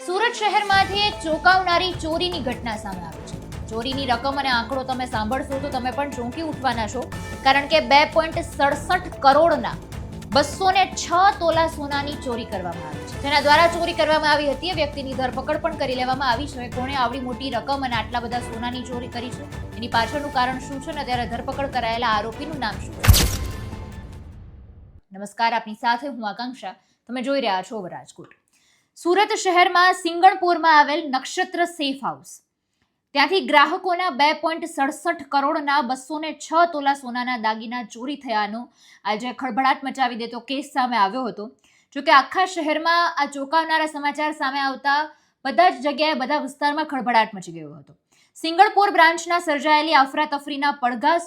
સુરત શહેરમાંથી એક ચોંકાવનારી ચોરીની ઘટના સામે આવી છે. ચોરીની રકમ અને આંકડો તમે સાંભળશો તો તમે પણ ચોંકી ઉઠવાના છો, કારણ કે 2.67 કરોડના 206 તોલા સોનાની ચોરી કરવામાં આવી છે. જેના દ્વારા ચોરી કરવામાં આવી હતી એ વ્યક્તિની ધરપકડ પણ કરી લેવામાં આવી છે. કોણે આવડી મોટી રકમ અને આટલા બધા સોનાની ચોરી કરી છે, એની પાછળનું કારણ શું છે અને ત્યારે ધરપકડ કરાયેલા આરોપીનું નામ શું છે? નમસ્કાર, આપની સાથે હું આકાંક્ષા. તમે જોઈ રહ્યા છો રાજકોટ. સુરત શહેરમાં સિંગણપોરમાં આવેલ નક્ષત્ર સેફ હાઉસ, ત્યાંથી ગ્રાહકોના 2.67 કરોડના 206 તોલા સોનાના દાગીના ચોરી થયાનો આજે ખળભળાટ મચાવી દેતો કેસ સામે આવ્યો હતો. જોકે આખા શહેરમાં આ ચોંકાવનારા સમાચાર સામે આવતા બધા જ જગ્યાએ, બધા વિસ્તારમાં ખળભળાટ મચી ગયો હતો. સિંગણપોર બ્રાન્ચના સર્જાયેલી અફરાતફરીના પડઘા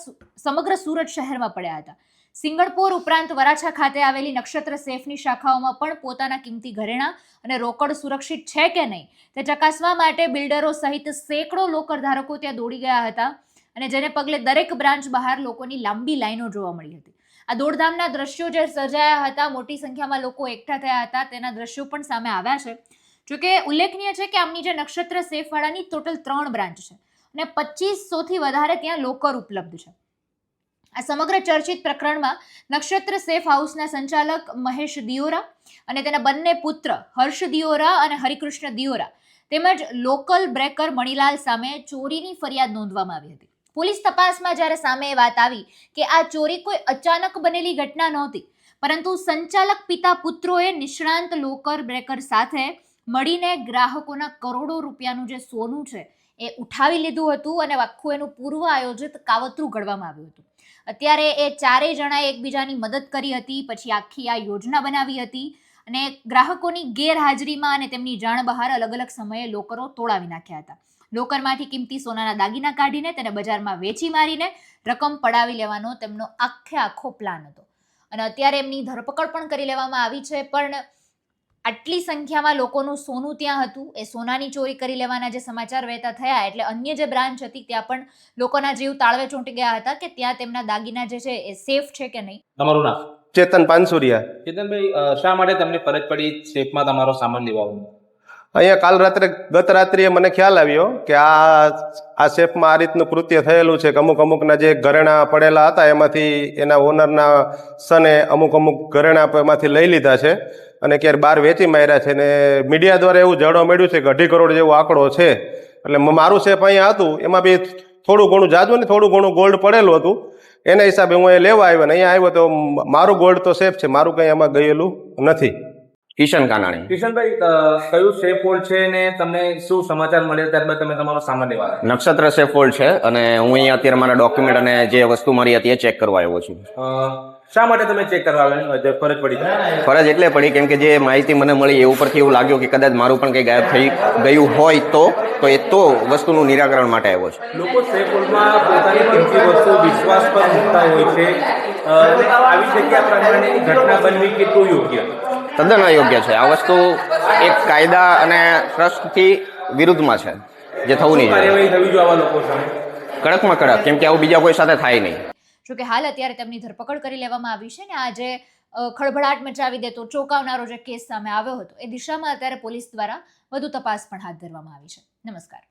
સમગ્ર સુરત શહેરમાં પડ્યા હતા. સિંગણપોર ઉપરાંત વરાછા ખાતે આવેલી નક્ષત્ર સેફની શાખાઓમાં પણ પોતાના કિંમતી ઘરેણાં અને રોકડ સુરક્ષિત છે કે નહીં તે ચકાસવા માટે બિલ્ડરો સહિત સેંકડો લોકર ધારકો ત્યાં દોડી ગયા હતા, અને જેને પગલે દરેક બ્રાન્ચ બહાર લોકોની લાંબી લાઈનો જોવા મળી હતી. આ દોડધામના દ્રશ્યો જે સર્જાયા હતા, મોટી સંખ્યામાં લોકો એકઠા થયા હતા, તેના દ્રશ્યો પણ સામે આવ્યા છે. જોકે ઉલ્લેખનીય છે કે આમની જે નક્ષત્ર સેફવાળાની ટોટલ 3 બ્રાન્ચ છે અને 2500થી વધારે ત્યાં લોકર ઉપલબ્ધ છે. આ સમગ્ર ચર્ચિત પ્રકરણમાં નક્ષત્ર સેફ હાઉસના સંચાલક મહેશ દિયોરા અને તેના બંને પુત્ર હર્ષ દિયોરા અને હરિકૃષ્ણ દિયોરા તેમજ લોકલ બ્રેકર મણીલાલ સામે ચોરીની ફરિયાદ નોંધવામાં આવી હતી. પોલીસ તપાસમાં જ્યારે સામે એ વાત આવી કે આ ચોરી કોઈ અચાનક બનેલી ઘટના નહોતી, પરંતુ સંચાલક પિતા પુત્રોએ નિષ્ણાંત લોકર બ્રેકર સાથે મળીને ગ્રાહકોના કરોડો રૂપિયાનું જે સોનું છે એ ઉઠાવી લીધું હતું અને આખું એનું પૂર્વ આયોજિત કાવતરું ઘડવામાં આવ્યું હતું. અત્યારે એ ચારેય જણાએ એકબીજાની મદદ કરી હતી, પછી આખી આ યોજના બનાવી હતી અને ગ્રાહકોની ગેરહાજરીમાં અને તેમની જાણ બહાર અલગ અલગ સમયે લોકરો તોડાવી નાખ્યા હતા. લોકરમાંથી કિંમતી સોનાના દાગીના કાઢીને તેને બજારમાં વેચી મારીને રકમ પડાવી લેવાનો તેમનો આખો પ્લાન હતો. અને અત્યારે એમની ધરપકડ પણ કરી લેવામાં આવી છે. પણ આટલી સંખ્યામાં લોકોનું સોનું ત્યાં હતું, એ સોનાની ચોરી કરી લેવાના જે સમાચાર વહેતા થયા એટલે અન્ય જે બ્રાન્ચ હતી ત્યાં પણ લોકોના જીવ તાળવે ચોંટી ગયા હતા કે ત્યાં તેમના દાગીના જે છે એ સેફ છે કે નહીં. તમારું નામ? ચેતન પાનસુરિયા. ચેતનભાઈ, શા માટે તમને ફરજ પડી સેફમાં તમારો સામાન લેવાનું? અહીંયા ગત રાત્રિએ મને ખ્યાલ આવ્યો કે આ સેફમાં આ રીતનું કૃત્ય થયેલું છે કે અમુકના જે ઘરેણાં પડેલા હતા એમાંથી એના ઓનરના સને અમુક ઘરેણાં એમાંથી લઈ લીધા છે અને ક્યારે બહાર વેચી માર્યા છે. ને મીડિયા દ્વારા એવું જાણવા મળ્યું છે કે 2.5 કરોડ જેવો આંકડો છે. એટલે મારું સેફ અહીંયા હતું, એમાં બી થોડું ઘણું જાજુ ને થોડું ઘણું ગોલ્ડ પડેલું હતું. એના હિસાબે હું એ લેવા આવ્યો ને અહીંયા આવ્યો તો મારું ગોલ્ડ તો સેફ છે, મારું કંઈ એમાં ગયેલું નથી. કિશન કાનાણી. કિશનભાઈ, કયું સેફ હોલ્ડ છે ને તમને શું સમાચાર મળ્યા ત્યારબાદ તમે તમારો સામાન લેવા આવ્યા? નક્ષત્ર સેફ હોલ્ડ છે અને હું અહીંયા અત્યારે મારા ડોક્યુમેન્ટ અને જે વસ્તુ મારી હતી એ ચેક કરવા આવ્યો છું. શા માટે તમે ચેક કરવા આવ્યા? ફરજ પડી? ફરજ એટલે પડી કેમ કે જે માહિતી મને મળી એ ઉપરથી એવું લાગ્યું કે કદાચ મારું પણ કંઈ ગાયબ થઈ ગયું હોય તો વસ્તુનું નિરાકરણ માટે આવ્યો છે. લોકો સેફ હોલ્ડમાં પોતાની કિંમતી વસ્તુ વિશ્વાસ પર મૂકતા હોય છે, આવી જગ્યા પ્રમાણેની ઘટના બનવી કેટલું યોગ્ય? તદ્દન અયોગ્ય છે. આ વસ્તુ એક કાયદા અને ટ્રસ્ટથી વિરુદ્ધમાં છે, જે થવું નહીં જોઈએ. કાર્યવાહી થવી જોઈએ આવા લોકો સામે કડકમાં કડક, કેમ કે આવું બીજા કોઈ સાથે થાય નહીં. જોકે હાલ અત્યારે તેમની ધરપકડ કરી લેવામાં આવી છે ને આજે ખળભળાટ મચાવી દેતો ચોંકાવનારો જે કેસ સામે આવ્યો હતો એ દિશામાં અત્યારે પોલીસ દ્વારા વધુ તપાસ પણ હાથ ધરવામાં આવી છે. નમસ્કાર.